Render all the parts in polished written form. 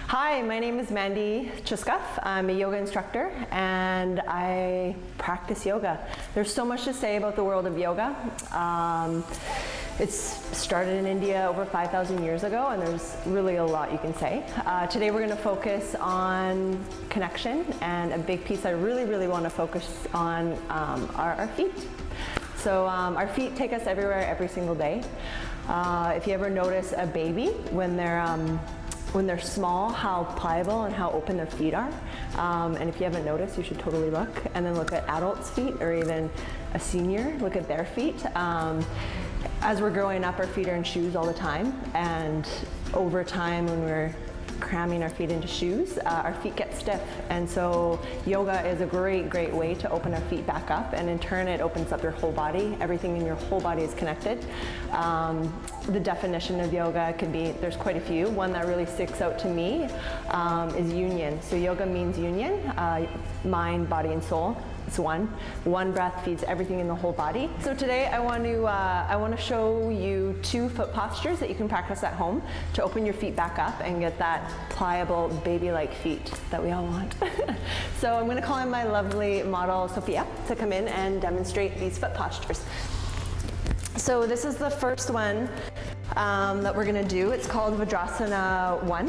Hi, my name is Mandy Chuskuf. I'm a yoga instructor and I practice yoga. There's so much to say about the world of yoga. It's started in India over 5,000 years ago, and there's really a lot you can say. Today we're going to focus on connection, and a big piece I really want to focus on are our feet. So our feet take us everywhere every single day. If you ever notice a baby when they're small, how pliable and how open their feet are. And if you haven't noticed, you should totally look. And then look at adults' feet, or even a senior, look at their feet. As we're growing up, our feet are in shoes all the time. And over time, when we're cramming our feet into shoes, our feet get stiff. And so yoga is a great way to open our feet back up, and in turn it opens up your whole body. Everything in your whole body is connected. The definition of yoga could be, there's quite a few. One that really sticks out to me is union. So yoga means union, mind, body, and soul. It's one. One breath feeds everything in the whole body. So today I want to show you 2 foot postures that you can practice at home to open your feet back up and get that pliable, baby-like feet that we all want. So I'm going to call in my lovely model, Sophia, to come in and demonstrate these foot postures. So this is the first one that we're going to do. It's called Vajrasana 1.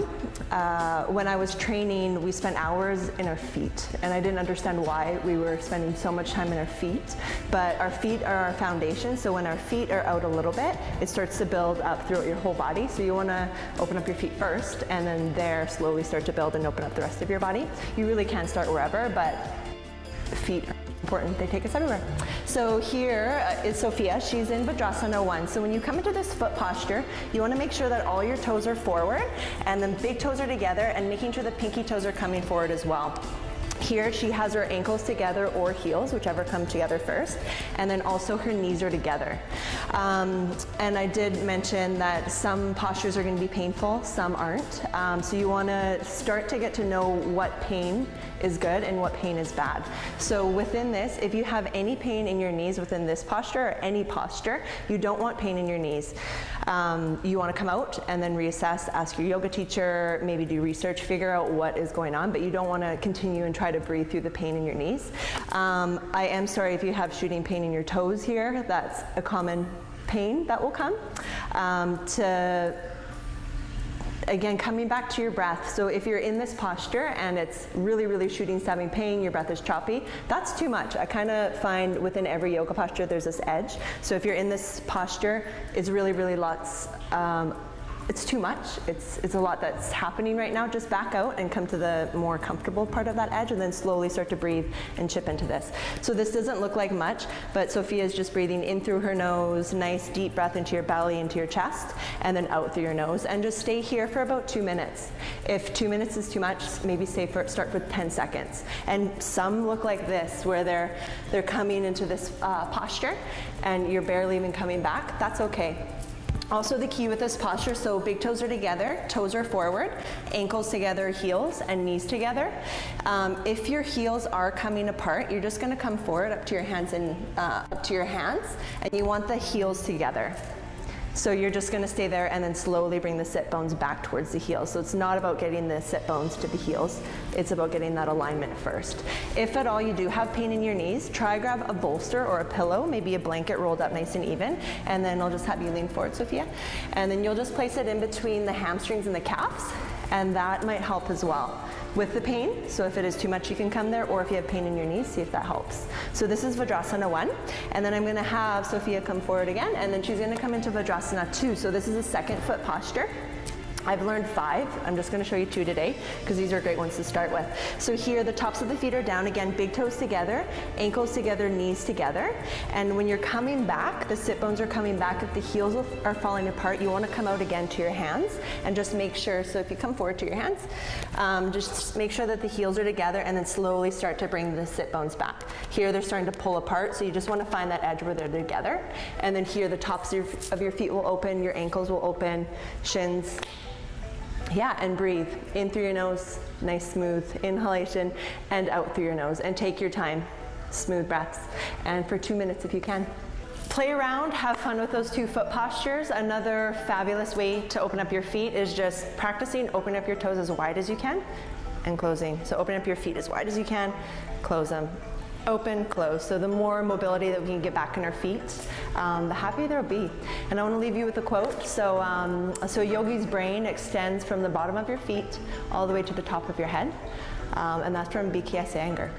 When I was training, we spent hours in our feet, and I didn't understand why we were spending so much time in our feet. But our feet are our foundation, so when our feet are out a little bit, it starts to build up throughout your whole body. So you want to open up your feet first, and then there slowly start to build and open up the rest of your body. You really can start wherever, but feet are important. They take us everywhere. So here is Sophia. She's in Vajrasana 1. So when you come into this foot posture, you want to make sure that all your toes are forward and the big toes are together, and making sure the pinky toes are coming forward as well. Here she has her ankles together or heels, whichever come together first, and then also her knees are together. And I did mention that some postures are going to be painful, some aren't. So you want to start to get to know what pain is good and what pain is bad. So within this, if you have any pain in your knees within this posture or any posture, you don't want pain in your knees. You want to come out and then reassess, ask your yoga teacher, maybe do research, figure out what is going on, but you don't want to continue and try to breathe through the pain in your knees. I am sorry if you have shooting pain in your toes here. That's a common pain that will come. Again, coming back to your breath. So if you're in this posture and it's really shooting, stabbing pain, your breath is choppy, that's too much. I kind of find within every yoga posture there's this edge. So if you're in this posture, it's really lots, it's too much. It's a lot that's happening right now. Just back out and come to the more comfortable part of that edge, and then slowly start to breathe and chip into this. So this doesn't look like much, but Sophia is just breathing in through her nose, nice deep breath into your belly, into your chest, and then out through your nose, and just stay here for about 2 minutes. If 2 minutes is too much, maybe start for 10 seconds. And some look like this, where they're coming into this posture, and you're barely even coming back. That's okay. Also, the key with this posture, so big toes are together, toes are forward, ankles together, heels, and knees together. If your heels are coming apart, you're just going to come forward up to your hands and you want the heels together. So you're just going to stay there and then slowly bring the sit bones back towards the heels. So it's not about getting the sit bones to the heels, it's about getting that alignment first. If at all you do have pain in your knees, try grab a bolster or a pillow, maybe a blanket rolled up nice and even, and then I'll just have you lean forward, Sophia, and then you'll just place it in between the hamstrings and the calves, and that might help as well with the pain. So if it is too much, you can come there, or if you have pain in your knees, see if that helps. So this is Vajrasana 1, and then I'm going to have Sophia come forward again, and then she's going to come into Vajrasana 2. So this is a second foot posture. I've learned 5. I'm just going to show you 2 today because these are great ones to start with. So here the tops of the feet are down, again big toes together, ankles together, knees together, and when you're coming back, the sit bones are coming back. If the heels are falling apart, you want to come out again to your hands and just make sure, so if you come forward to your hands, just make sure that the heels are together, and then slowly start to bring the sit bones back. Here they're starting to pull apart, so you just want to find that edge where they're together, and then here the tops of your feet will open, your ankles will open, shins. Yeah, and breathe in through your nose, nice smooth inhalation, and out through your nose, and take your time, smooth breaths, and for 2 minutes if you can. play around, have fun with those 2 foot postures. Another fabulous way to open up your feet is just practicing opening up your toes as wide as you can and closing. So open up your feet as wide as you can, close them. Open, close. So the more mobility that we can get back in our feet, the happier they'll be. And I want to leave you with a quote. So yogi's brain extends from the bottom of your feet all the way to the top of your head. And that's from BKS Iyengar.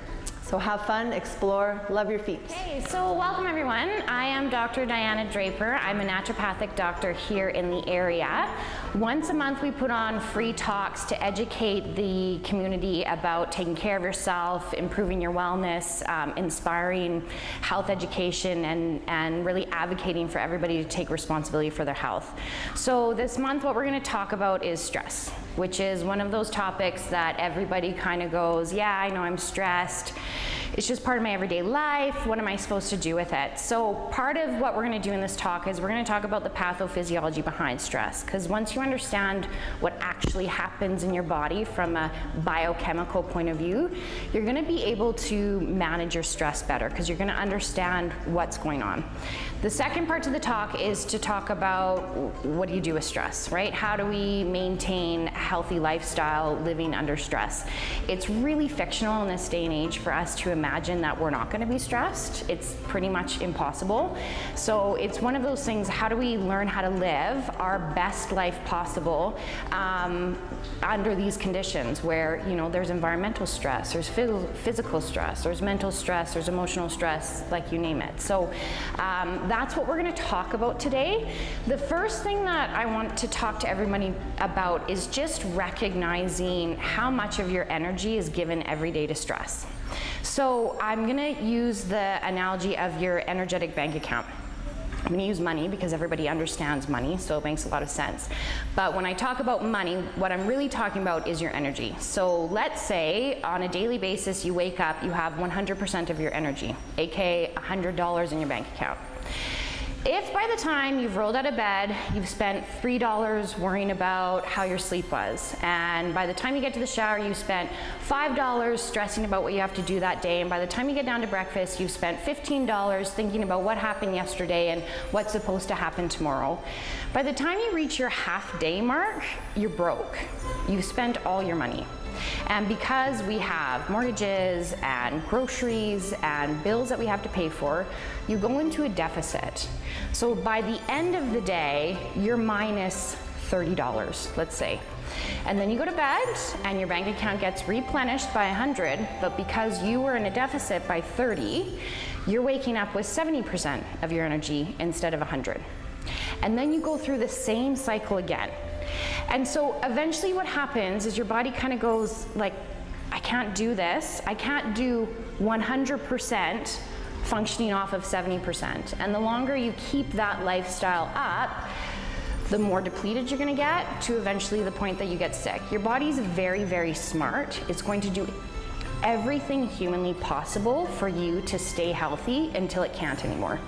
So have fun, explore, love your feet. Hey, so welcome everyone. I am Dr. Diana Draper. I'm a naturopathic doctor here in the area. Once a month we put on free talks to educate the community about taking care of yourself, improving your wellness, inspiring health education, and really advocating for everybody to take responsibility for their health. So this month what we're going to talk about is stress, which is one of those topics that everybody kind of goes, yeah, I know I'm stressed. It's just part of my everyday life. What am I supposed to do with it? So part of what we're going to do in this talk is we're going to talk about the pathophysiology behind stress, because once you understand what actually happens in your body from a biochemical point of view, you're going to be able to manage your stress better, because you're going to understand what's going on. The second part to the talk is to talk about what do you do with stress, right? How do we maintain a healthy lifestyle living under stress? It's really fictional in this day and age for us to imagine that we're not going to be stressed. It's pretty much impossible. So it's one of those things, how do we learn how to live our best life possible under these conditions where, you know, there's environmental stress, there's physical stress, there's mental stress, there's emotional stress, like you name it. So that's what we're going to talk about today. The first thing that I want to talk to everybody about is just recognizing how much of your energy is given every day to stress. So I'm going to use the analogy of your energetic bank account. I'm going to use money because everybody understands money, so it makes a lot of sense. But when I talk about money, what I'm really talking about is your energy. So let's say on a daily basis you wake up, you have 100% of your energy, aka $100 in your bank account. If by the time you've rolled out of bed, you've spent $3 worrying about how your sleep was, and by the time you get to the shower, you spent $5 stressing about what you have to do that day, and by the time you get down to breakfast, you've spent $15 thinking about what happened yesterday and what's supposed to happen tomorrow. By the time you reach your half-day mark, you're broke. You've spent all your money. And because we have mortgages and groceries and bills that we have to pay for, you go into a deficit. So by the end of the day, you're minus $30, let's say. And then you go to bed and your bank account gets replenished by 100, but because you were in a deficit by 30, you're waking up with 70% of your energy instead of 100. And then you go through the same cycle again. And so eventually what happens is your body kind of goes like, I can't do this. I can't do 100% functioning off of 70%. And the longer you keep that lifestyle up, the more depleted you're going to get to eventually the point that you get sick. Your body's very, very smart. It's going to do everything humanly possible for you to stay healthy until it can't anymore.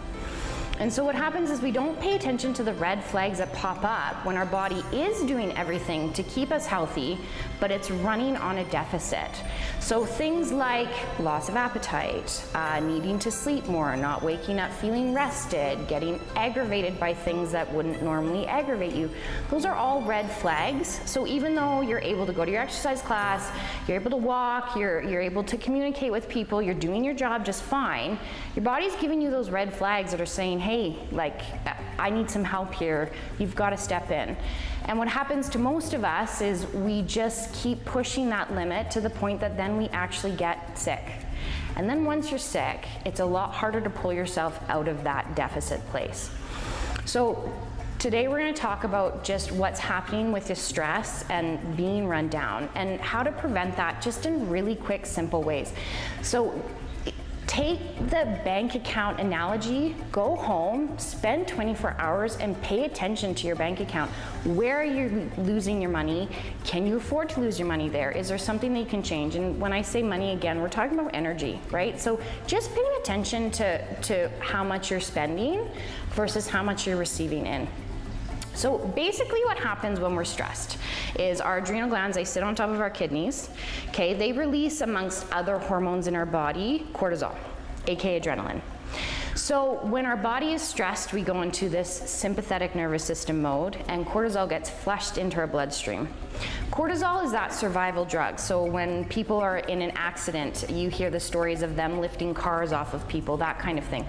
And so what happens is we don't pay attention to the red flags that pop up when our body is doing everything to keep us healthy, but it's running on a deficit. So things like loss of appetite, needing to sleep more, not waking up feeling rested, getting aggravated by things that wouldn't normally aggravate you. Those are all red flags. So even though you're able to go to your exercise class, you're able to walk, you're able to communicate with people, you're doing your job just fine, your body's giving you those red flags that are saying, hey, like, I need some help here. You've got to step in. And what happens to most of us is we just keep pushing that limit to the point that then we actually get sick. And then once you're sick, it's a lot harder to pull yourself out of that deficit place. So today we're going to talk about just what's happening with the stress and being run down and how to prevent that just in really quick, simple ways. So take the bank account analogy, go home, spend 24 hours and pay attention to your bank account. Where are you losing your money? Can you afford to lose your money there? Is there something that you can change? And when I say money again, we're talking about energy, right? So just paying attention to how much you're spending versus how much you're receiving in. So basically what happens when we're stressed is our adrenal glands, they sit on top of our kidneys, okay? They release, amongst other hormones in our body, cortisol, aka adrenaline. So when our body is stressed, we go into this sympathetic nervous system mode, and cortisol gets flushed into our bloodstream. Cortisol is that survival drug. So when people are in an accident, you hear the stories of them lifting cars off of people, that kind of thing.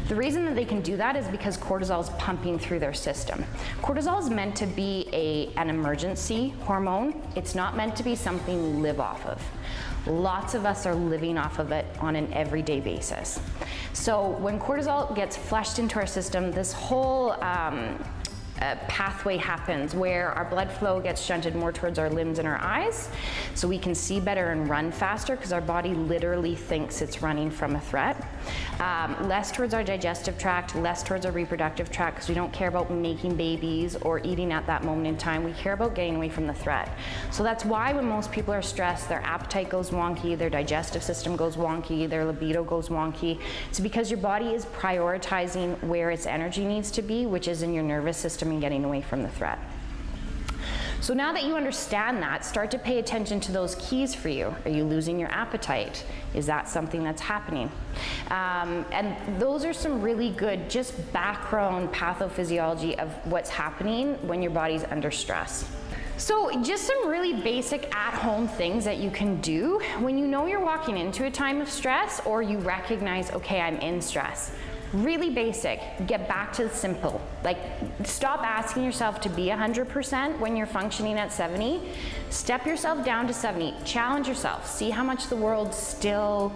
The reason that they can do that is because cortisol is pumping through their system. Cortisol is meant to be an emergency hormone. It's not meant to be something we live off of. Lots of us are living off of it on an everyday basis. So when cortisol gets flushed into our system, this whole pathway happens where our blood flow gets shunted more towards our limbs and our eyes, so we can see better and run faster because our body literally thinks it's running from a threat. Less towards our digestive tract, less towards our reproductive tract, because we don't care about making babies or eating at that moment in time. We care about getting away from the threat. So that's why when most people are stressed, their appetite goes wonky, their digestive system goes wonky, their libido goes wonky. It's because your body is prioritizing where its energy needs to be, which is in your nervous system and getting away from the threat. So now that you understand that, start to pay attention to those keys for you. Are you losing your appetite? Is that something that's happening? And those are some really good, just background pathophysiology of what's happening when your body's under stress. So just some really basic at-home things that you can do when you know you're walking into a time of stress or you recognize, okay, I'm in stress. Really basic, get back to the simple. Like, stop asking yourself to be 100% when you're functioning at 70. Step yourself down to 70, challenge yourself. See how much the world still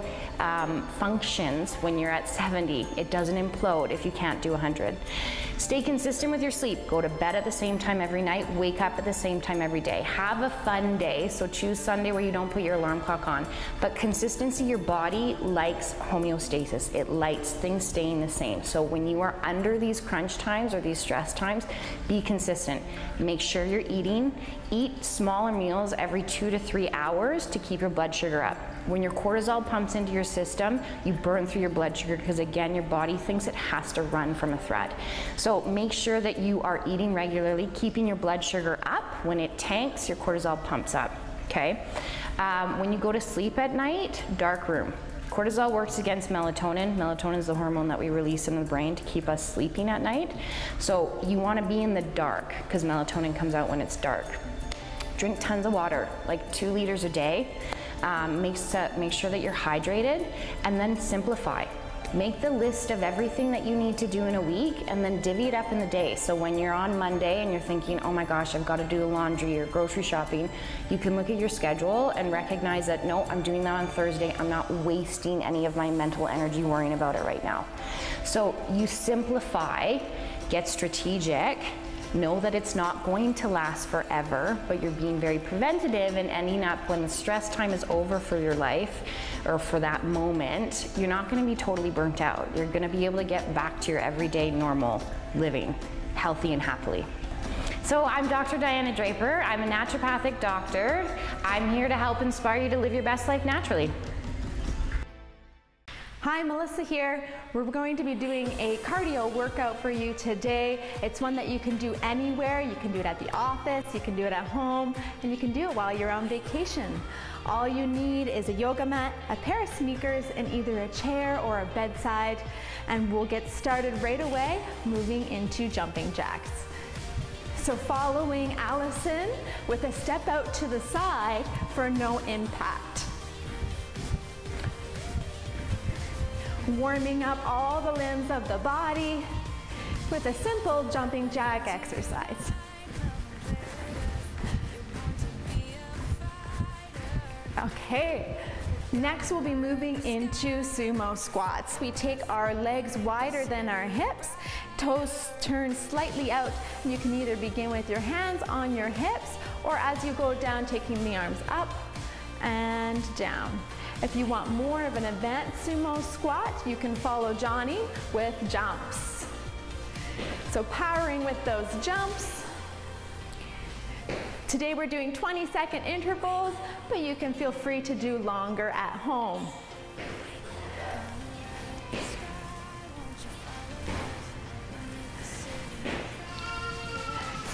functions when you're at 70. It doesn't implode if you can't do 100. Stay consistent with your sleep. Go to bed at the same time every night, wake up at the same time every day. Have a fun day, so choose Sunday where you don't put your alarm clock on. But consistency, your body likes homeostasis. It likes things staying the same. So when you are under these crunch times or these stress times, be consistent. Make sure you're eating. Eat smaller meals every 2 to 3 hours to keep your blood sugar up. When your cortisol pumps into your system, you burn through your blood sugar because, again, your body thinks it has to run from a threat. So make sure that you are eating regularly, keeping your blood sugar up. When it tanks, your cortisol pumps up, okay? When you go to sleep at night, dark room. Cortisol works against melatonin. Melatonin is the hormone that we release in the brain to keep us sleeping at night. So you want to be in the dark because melatonin comes out when it's dark. Drink tons of water, like 2 liters a day. Make sure that you're hydrated, and then simplify. Make the list of everything that you need to do in a week and then divvy it up in the day. So when you're on Monday and you're thinking, oh my gosh, I've got to do the laundry or grocery shopping, you can look at your schedule and recognize that, no, I'm doing that on Thursday. I'm not wasting any of my mental energy worrying about it right now. So you simplify, get strategic, know that it's not going to last forever, but you're being very preventative and ending up when the stress time is over for your life or for that moment, you're not going to be totally burnt out. You're going to be able to get back to your everyday normal living, healthy and happily. So I'm Dr. Diana Draper. I'm a naturopathic doctor. I'm here to help inspire you to live your best life naturally. Hi, Melissa here. We're going to be doing a cardio workout for you today. It's one that you can do anywhere. You can do it at the office, you can do it at home, and you can do it while you're on vacation. All you need is a yoga mat, a pair of sneakers, and either a chair or a bedside, and we'll get started right away moving into jumping jacks. So following Allison with a step out to the side for no impact. Warming up all the limbs of the body with a simple jumping jack exercise. Okay, next we'll be moving into sumo squats. We take our legs wider than our hips, toes turn slightly out. You can either begin with your hands on your hips or as you go down, taking the arms up and down. If you want more of an advanced sumo squat, you can follow Johnny with jumps. So powering with those jumps. Today we're doing 20-second intervals, but you can feel free to do longer at home.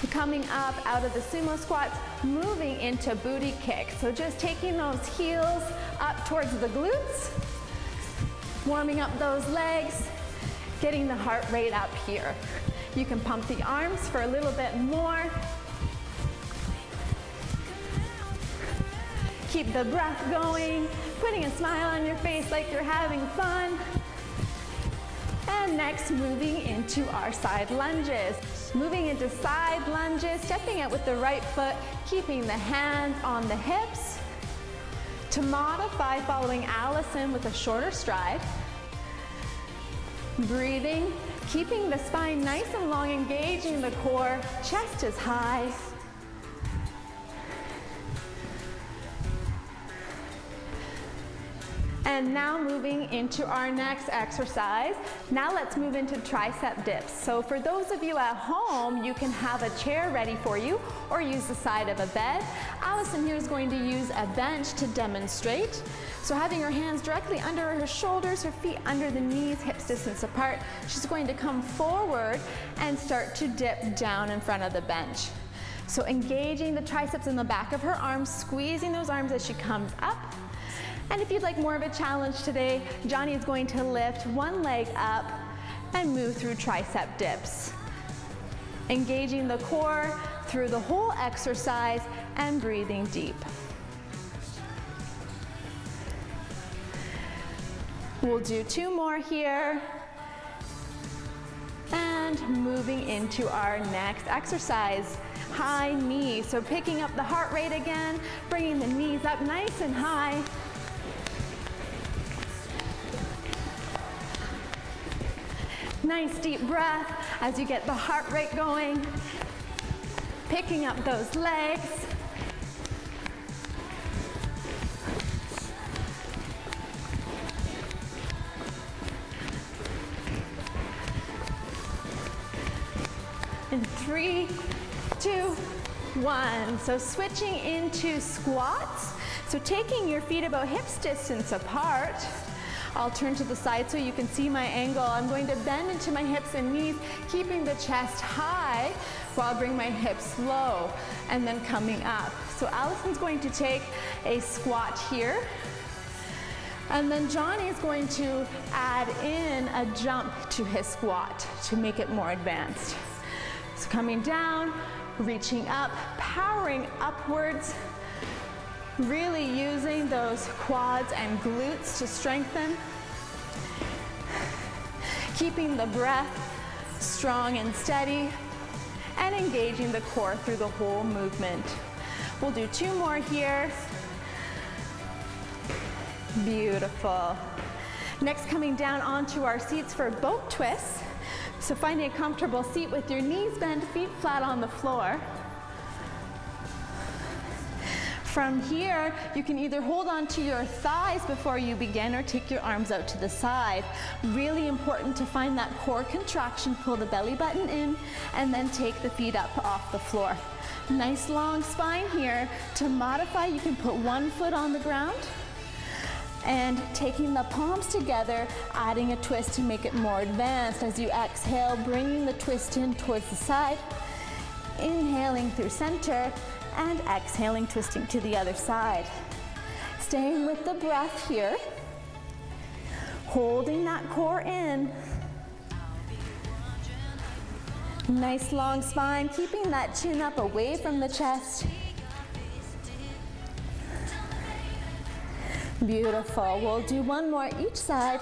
So coming up out of the sumo squats, moving into booty kicks. So just taking those heels up towards the glutes, warming up those legs, getting the heart rate up here. You can pump the arms for a little bit more. Keep the breath going, putting a smile on your face like you're having fun. And next, moving into our side lunges. Moving into side lunges, stepping out with the right foot, keeping the hands on the hips. To modify, following Allison with a shorter stride. Breathing, keeping the spine nice and long, engaging the core, chest is high. And now moving into our next exercise. Now let's move into tricep dips. So for those of you at home, you can have a chair ready for you or use the side of a bed. Allison here is going to use a bench to demonstrate. So having her hands directly under her shoulders, her feet under the knees, hips distance apart, she's going to come forward and start to dip down in front of the bench. So engaging the triceps in the back of her arms, squeezing those arms as she comes up. And if you'd like more of a challenge today, Johnny is going to lift one leg up and move through tricep dips. Engaging the core through the whole exercise and breathing deep. We'll do 2 more here. And moving into our next exercise, high knees. So picking up the heart rate again, bringing the knees up nice and high. Nice deep breath as you get the heart rate going. Picking up those legs. In 3, 2, 1. So switching into squats. So taking your feet about hips distance apart. I'll turn to the side so you can see my angle. I'm going to bend into my hips and knees, keeping the chest high while I bring my hips low and then coming up. So Allison's going to take a squat here. And then Johnny is going to add in a jump to his squat to make it more advanced. So coming down, reaching up, powering upwards, really using those quads and glutes to strengthen. Keeping the breath strong and steady and engaging the core through the whole movement. We'll do 2 more here. Beautiful. Next, coming down onto our seats for boat twists. So finding a comfortable seat with your knees bent, feet flat on the floor. From here, you can either hold on to your thighs before you begin or take your arms out to the side. Really important to find that core contraction, pull the belly button in, and then take the feet up off the floor. Nice long spine here. To modify, you can put one foot on the ground and taking the palms together, adding a twist to make it more advanced. As you exhale, bringing the twist in towards the side, inhaling through center, and exhaling, twisting to the other side. Staying with the breath here, holding that core in. Nice long spine, keeping that chin up away from the chest. Beautiful. We'll do 1 more each side.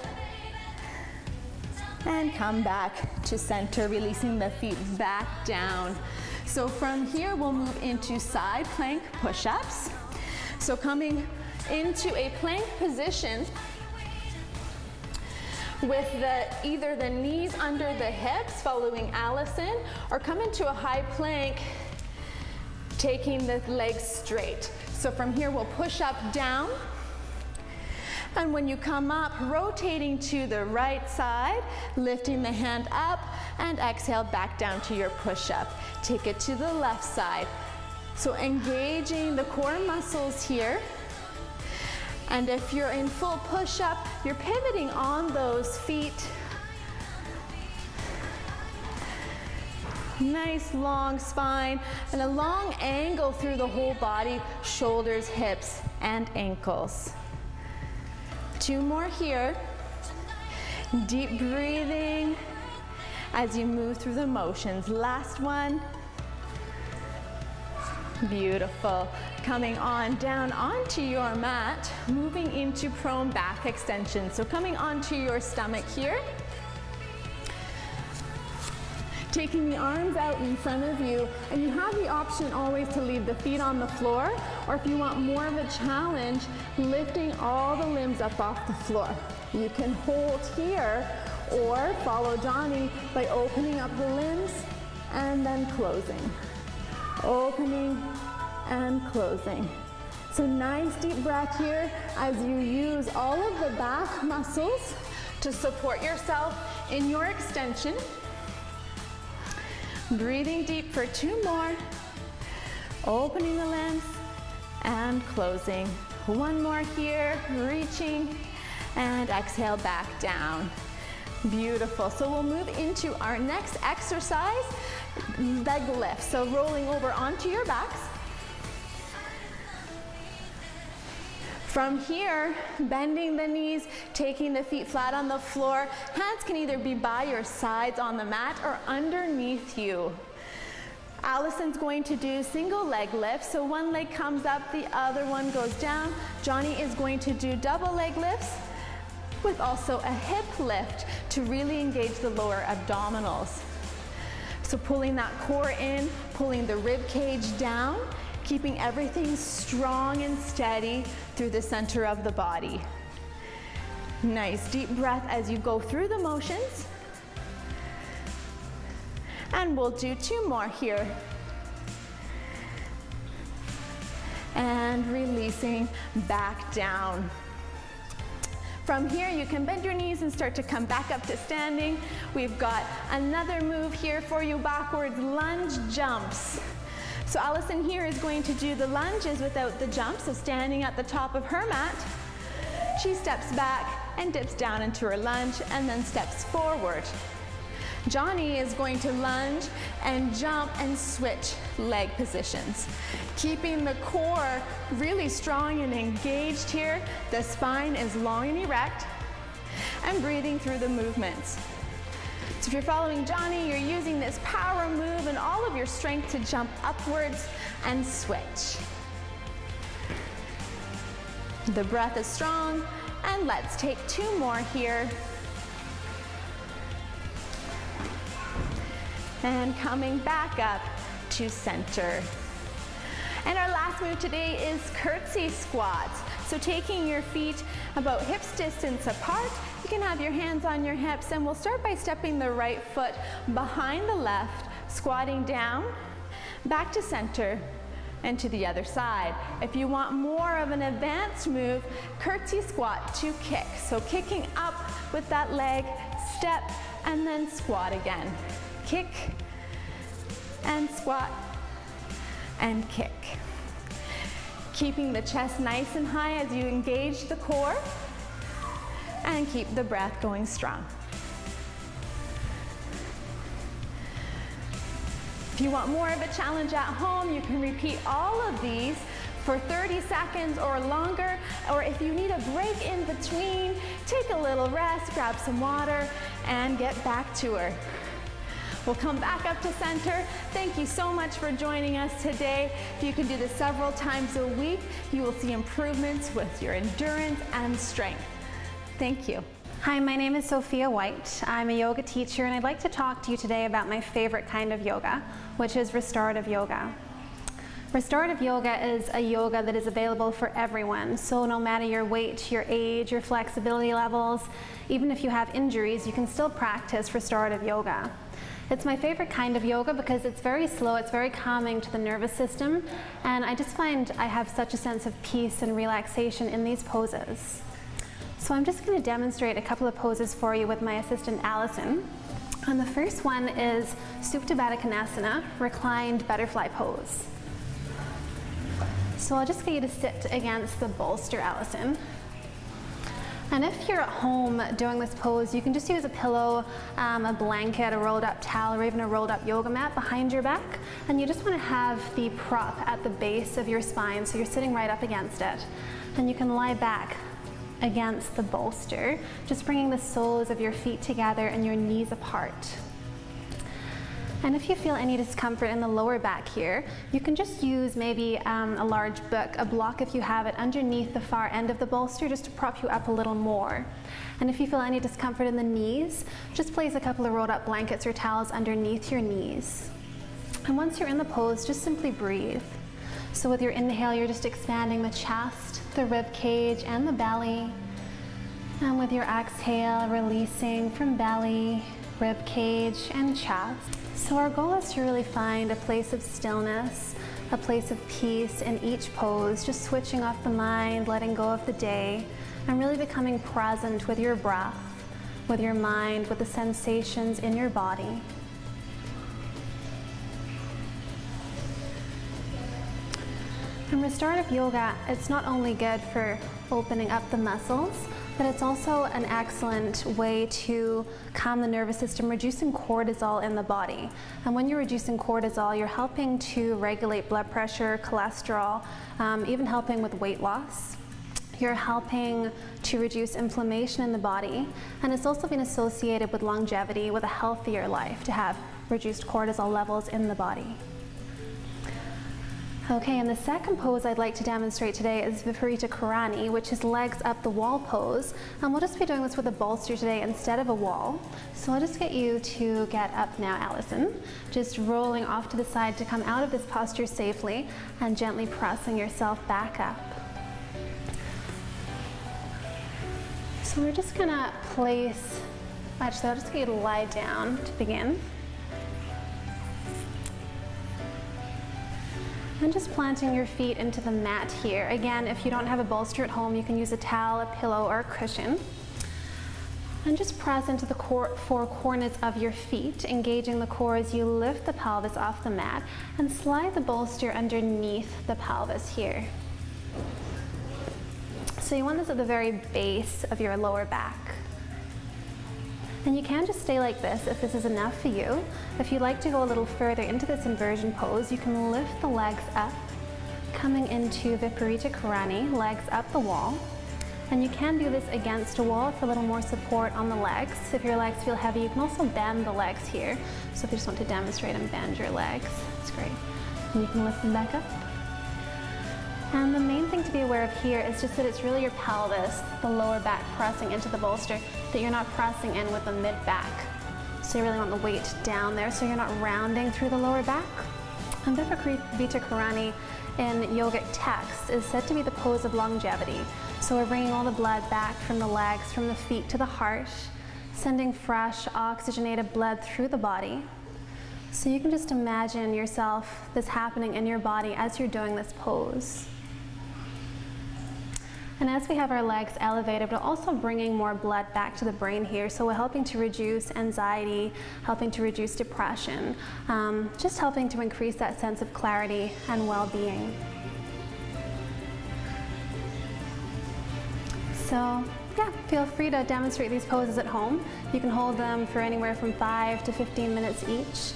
And come back to center, releasing the feet back down. So from here, we'll move into side plank push-ups. So coming into a plank position with either the knees under the hips, following Allison, or come into a high plank, taking the legs straight. So from here, we'll push up, down. And when you come up, rotating to the right side, lifting the hand up, and exhale back down to your push-up. Take it to the left side. So engaging the core muscles here. And if you're in full push-up, you're pivoting on those feet. Nice long spine and a long angle through the whole body, shoulders, hips, and ankles. 2 more here. Deep breathing as you move through the motions. Last one. Beautiful. Coming on down onto your mat, moving into prone back extension. So coming onto your stomach here. Taking the arms out in front of you, and you have the option always to leave the feet on the floor, or if you want more of a challenge, lifting all the limbs up off the floor. You can hold here or follow Johnny by opening up the limbs and then closing. Opening and closing. So nice deep breath here as you use all of the back muscles to support yourself in your extension. Breathing deep for 2 more. Opening the limbs and closing. 1 more here, reaching, and exhale back down. Beautiful. So we'll move into our next exercise, leg lift. So rolling over onto your backs. From here, bending the knees, taking the feet flat on the floor. Hands can either be by your sides on the mat or underneath you. Allison's going to do single leg lift. So one leg comes up, the other one goes down. Johnny is going to do double leg lifts with also a hip lift to really engage the lower abdominals. So pulling that core in, pulling the rib cage down, keeping everything strong and steady through the center of the body. Nice deep breath as you go through the motions. And we'll do 2 more here. And releasing back down. From here, you can bend your knees and start to come back up to standing. We've got another move here for you, backwards lunge jumps. So Allison here is going to do the lunges without the jump, so standing at the top of her mat, she steps back and dips down into her lunge and then steps forward. Johnny is going to lunge and jump and switch leg positions. Keeping the core really strong and engaged here, the spine is long and erect, and breathing through the movements. So if you're following Johnny, you're using this power move and all of your strength to jump upwards and switch. The breath is strong, and let's take 2 more here. And coming back up to center. And our last move today is curtsy squats. So taking your feet about hips distance apart, you can have your hands on your hips, and we'll start by stepping the right foot behind the left, squatting down, back to center, and to the other side. If you want more of an advanced move, curtsy squat to kick. So kicking up with that leg, step, and then squat again. Kick, and squat, and kick. Keeping the chest nice and high as you engage the core, and keep the breath going strong. If you want more of a challenge at home, you can repeat all of these for 30 seconds or longer, or if you need a break in between, take a little rest, grab some water, and get back to her. We'll come back up to center. Thank you so much for joining us today. If you can do this several times a week, you will see improvements with your endurance and strength. Thank you. Hi, my name is Sophia White. I'm a yoga teacher, and I'd like to talk to you today about my favorite kind of yoga, which is restorative yoga. Restorative yoga is a yoga that is available for everyone. So no matter your weight, your age, your flexibility levels, even if you have injuries, you can still practice restorative yoga. It's my favorite kind of yoga because it's very slow, it's very calming to the nervous system, and I just find I have such a sense of peace and relaxation in these poses. So I'm just going to demonstrate a couple of poses for you with my assistant Allison. And the first one is Supta Baddha Konasana, reclined butterfly pose. So I'll just get you to sit against the bolster, Allison. And if you're at home doing this pose, you can just use a pillow, a blanket, a rolled up towel, or even a rolled up yoga mat behind your back. And you just want to have the prop at the base of your spine, so you're sitting right up against it. And you can lie back against the bolster, just bringing the soles of your feet together and your knees apart. And if you feel any discomfort in the lower back here, you can just use maybe a large book, a block if you have it, underneath the far end of the bolster just to prop you up a little more. And if you feel any discomfort in the knees, just place a couple of rolled up blankets or towels underneath your knees. And once you're in the pose, just simply breathe. So with your inhale, you're just expanding the chest, the rib cage, and the belly. And with your exhale, releasing from belly, rib cage, and chest. So our goal is to really find a place of stillness, a place of peace in each pose, just switching off the mind, letting go of the day, and really becoming present with your breath, with your mind, with the sensations in your body. And restorative yoga, it's not only good for opening up the muscles, but it's also an excellent way to calm the nervous system, reducing cortisol in the body. And when you're reducing cortisol, you're helping to regulate blood pressure, cholesterol, even helping with weight loss. You're helping to reduce inflammation in the body, and it's also been associated with longevity, with a healthier life, to have reduced cortisol levels in the body. Okay, and the second pose I'd like to demonstrate today is Viparita Karani, which is legs up the wall pose. And we'll just be doing this with a bolster today instead of a wall. So I'll just get you to get up now, Allison. Just rolling off to the side to come out of this posture safely and gently pressing yourself back up. So we're just gonna place, actually I'll just get you to lie down to begin. And just planting your feet into the mat here. Again, if you don't have a bolster at home, you can use a towel, a pillow, or a cushion. And just press into the four corners of your feet, engaging the core as you lift the pelvis off the mat and slide the bolster underneath the pelvis here. So you want this at the very base of your lower back. And you can just stay like this if this is enough for you. If you'd like to go a little further into this inversion pose, you can lift the legs up, coming into Viparita Karani, legs up the wall. And you can do this against a wall for a little more support on the legs. If your legs feel heavy, you can also bend the legs here. So if you just want to demonstrate and bend your legs, that's great. And you can lift them back up. And the main thing to be aware of here is just that it's really your pelvis, the lower back pressing into the bolster, that you're not pressing in with the mid-back. So you really want the weight down there so you're not rounding through the lower back. And Viparita Karani in yogic texts is said to be the pose of longevity. So we're bringing all the blood back from the legs, from the feet to the heart, sending fresh oxygenated blood through the body. So you can just imagine yourself, this happening in your body as you're doing this pose. And as we have our legs elevated, we're also bringing more blood back to the brain here. So we're helping to reduce anxiety, helping to reduce depression, just helping to increase that sense of clarity and well-being. So yeah, feel free to demonstrate these poses at home. You can hold them for anywhere from 5 to 15 minutes each.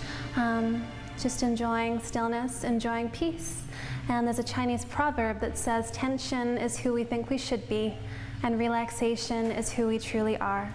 Just enjoying stillness, enjoying peace. And there's a Chinese proverb that says, tension is who we think we should be, and relaxation is who we truly are.